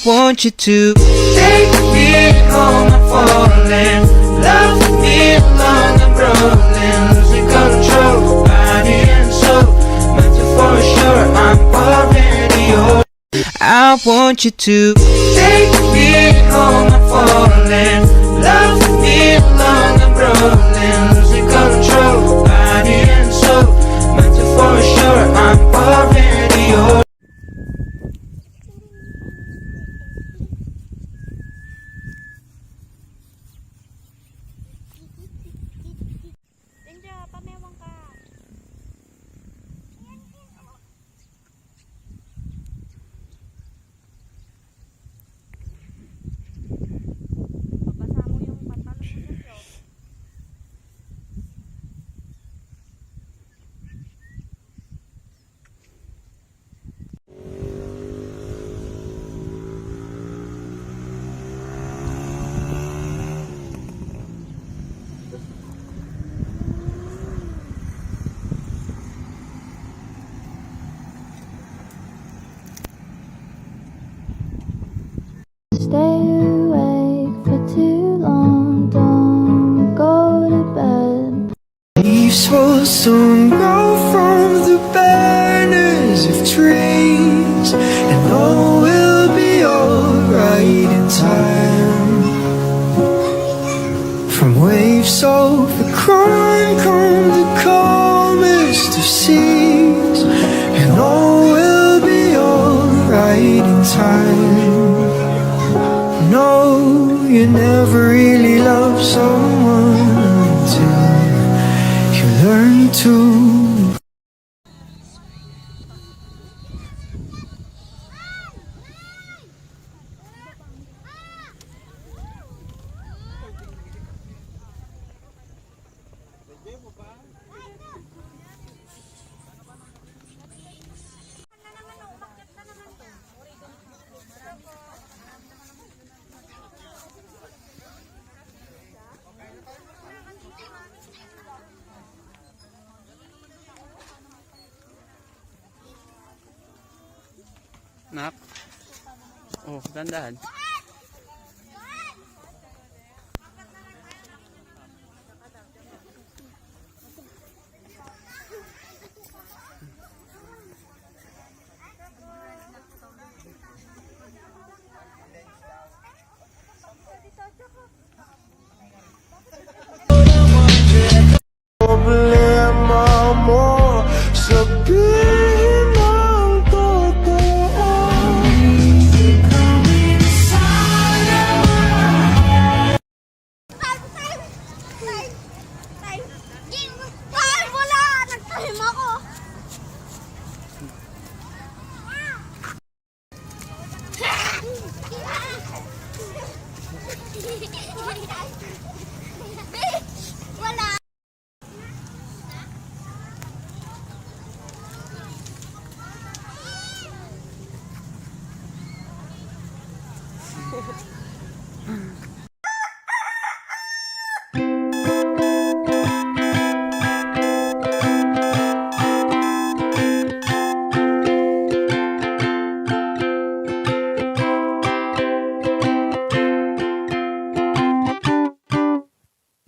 want you to take me home, I'm falling. Love me along, I'm rolling. Losing control, body and soul. Meant to for sure, I'm already yours. I want you to take me home, I'm falling. Love me along, I'm rolling. Losing control, body and soul. Meant to for sure, I'm already yours. Linda, pamewang ka. Babasa mo yung pantalon mo dyan, Pio. Stay awake for too long, don't go to bed. Leaves will soon grow from the banners of trees, and all will be alright in time. From waves overgrown come the calmest of seas, and all will be alright in time. No, you never really love someone until you learn to. Nak? Oh, dandan. Problema mo, sabihin ang totoo. Wala! Nag-time ako! Wala!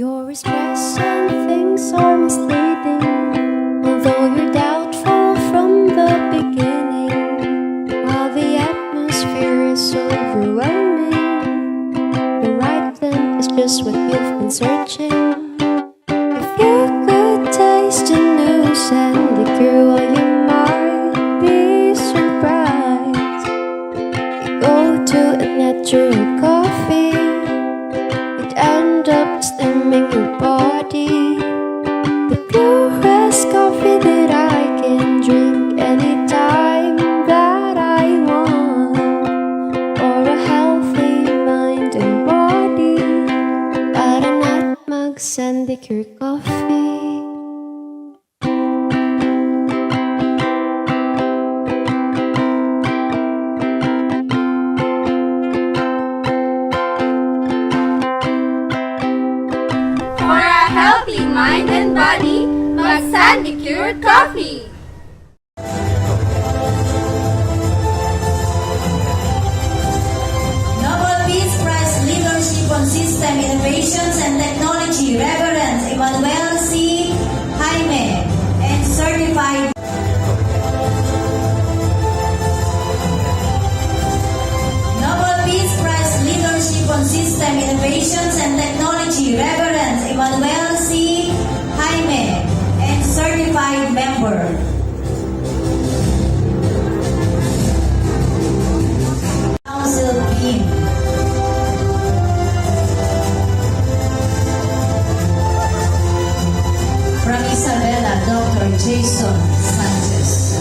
Your expression things are misleading, although you're doubtful from the beginning. While the atmosphere is overwhelming, the right blend is just what you've been searching. If you could taste the news and the cure, well, you might be surprised. You go to a natural coffee, it end up slimming your body. The purest coffee that I can drink anytime that I want, for a healthy mind and body. Got a nutmeg Sandicure coffee. For a healthy mind and body, Sandicure Coffee! System Innovations and Technology, Reverend Emmanuel C. Jaime, and Certified Nobel Peace Prize Leadership on System Innovations and Technology, Reverend Emmanuel C. Jaime, and Certified Member. Council Team. From Isabela, Dr. Jason Sanchez.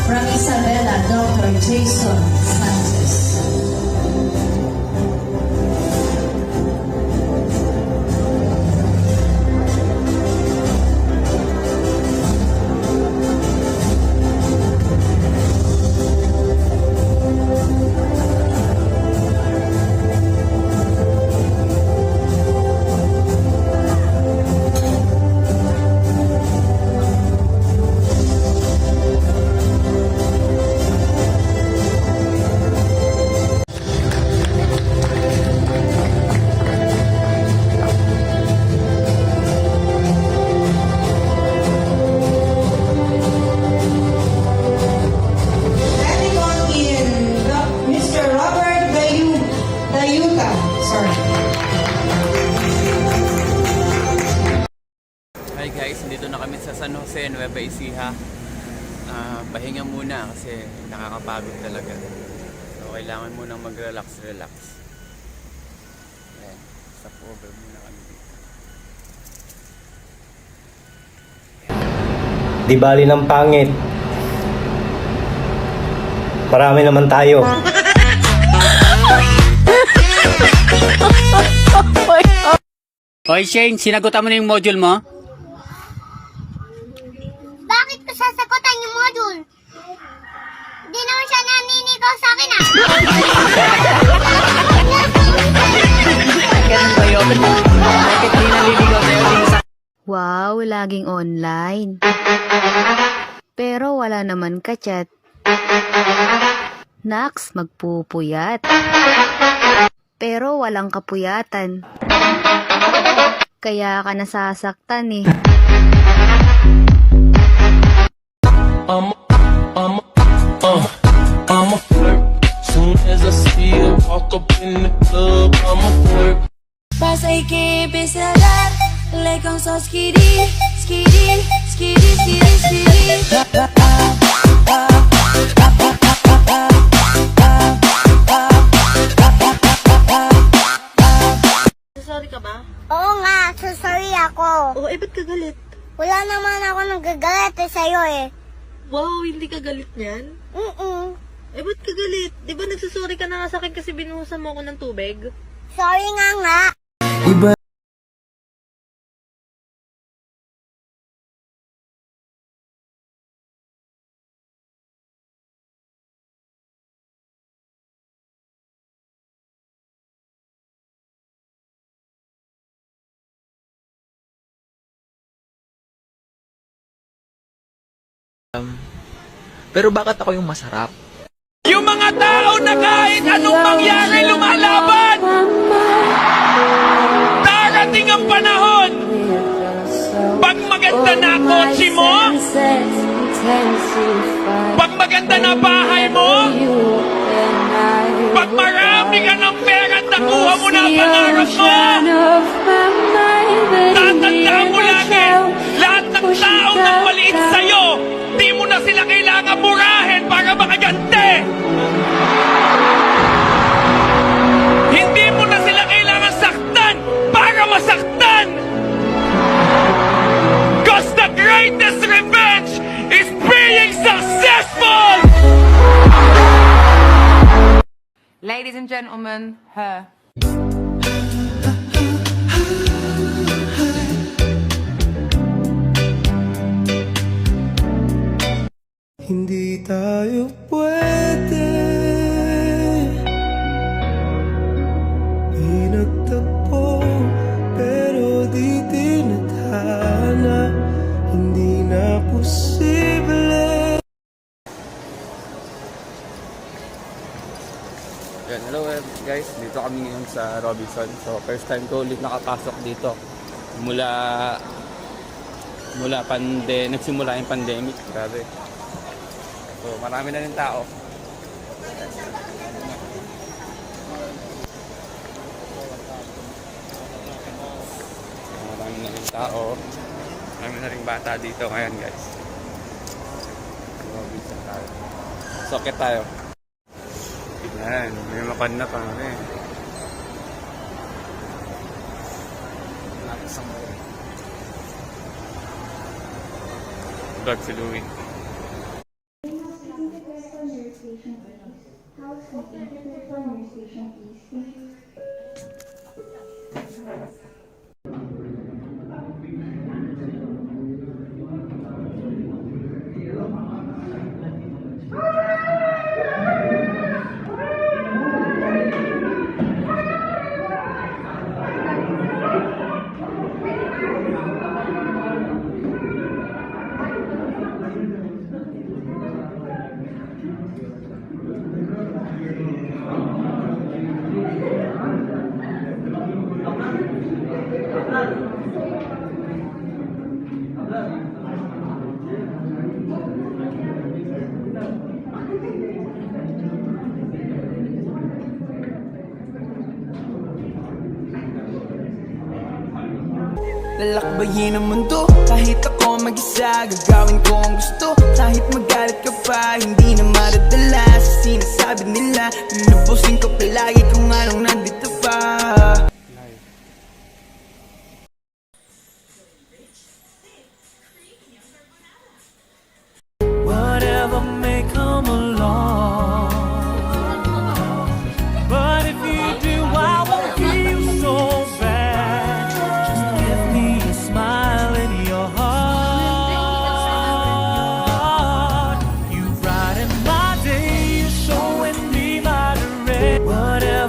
From Isabela, Dr. Jason Sanchez. Letting on in Mr. Robert Dayuta. Sorry. Hi guys, dito na kami sa San Jose, Nueva Ecija. Pahinga muna kasi nakakapagod talaga. So kailangan munang mag-relax. Ayan, stop over muna kami dito. Di bali ng pangit. Marami naman tayo. Hoy Shane, sinagutan mo na yung module mo? Bakit ko sasagutan yung module? Hindi naman siya naninikaw sa akin ah. Ganun ba yun? Bakit di naliligaw sa'yo? Wow, laging online. Pero wala naman ka-chat. Naks, magpupuyat. Pero walang kapuyatan. Kaya ka nasasaktan eh. I'm a flirt. Soon as I see her walk up in the club, I'm a flirt. Pasa y que empiece a dar, le con so skiri, skiri, skiri, skiri, skiri. Sorry ka ba? Oo nga, so sorry ako. Oo, ba't ka galit? Wala naman ako nagagalit sa'yo eh. Wow, hindi ka galit niyan? Ba't ka galit? Di ba nagsusorry ka na nga sa akin kasi binuhusan mo ako ng tubig? Sorry nga. Iba Pero bakit ako yung masarap? Yung mga tao na kahit anong mangyari lumalaban! Darating ang panahon! Pag maganda na kotse mo, pag maganda na bahay mo, pag marami ka ng pera at nakuha mo na ang pangarap mo, tatandaan mo lagi, lahat ng taong nang maliit sa'yo, di mo na sila kailangan murahin para makaganti. Hindi mo na sila kailangan saktan para masaktan. 'Cause the greatest Ladies and gentlemen, her. Hindi tayo pwede pinagtagpo, pero di tinadhana. Hindi na posible. Yan, hello guys, dito kami ngayon sa Robinson. So first time ko ulit nakapasok dito mula nagsimula yung pandemic. Grabe. So marami na rin tao. Marami na rin tao. Marami na rin bata dito ngayon guys. Robinson tayo. Socket tayo. Yan, may mapan na pa kami. Vlog si Louie. Lalakbayin ang mundo, kahit ako mag-isa. Gagawin ko ang gusto, kahit magalit ka pa. Hindi na madadala sa sinasabi nila. Lulubusin ko palagi kung anong nandito pa. Whatever may come along, but if you do, I won't feel so bad. Just give me a smile in your heart. You brighten my day, you're showing me my direction. Whatever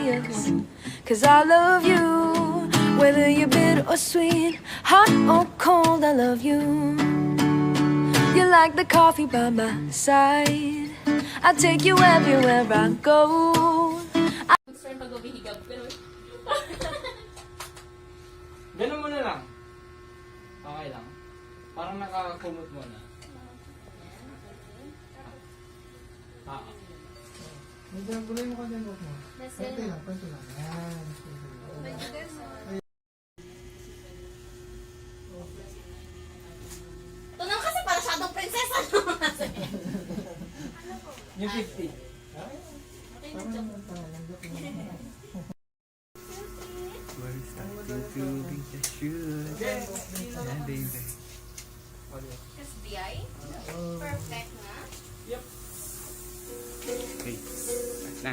obvious. 'Cause I love you, whether you're bitter or sweet, hot or cold, I love you. You're like the coffee by my side. I take you everywhere I go. Ganun mo na lang. Okay lang. Parang nakakumot mo na. Tunang kasi para siyadong prinsesa. Yung 50. We're starting to be the shoes. Yeah, baby. Kasi di ay? Perfect na. Okay. Na.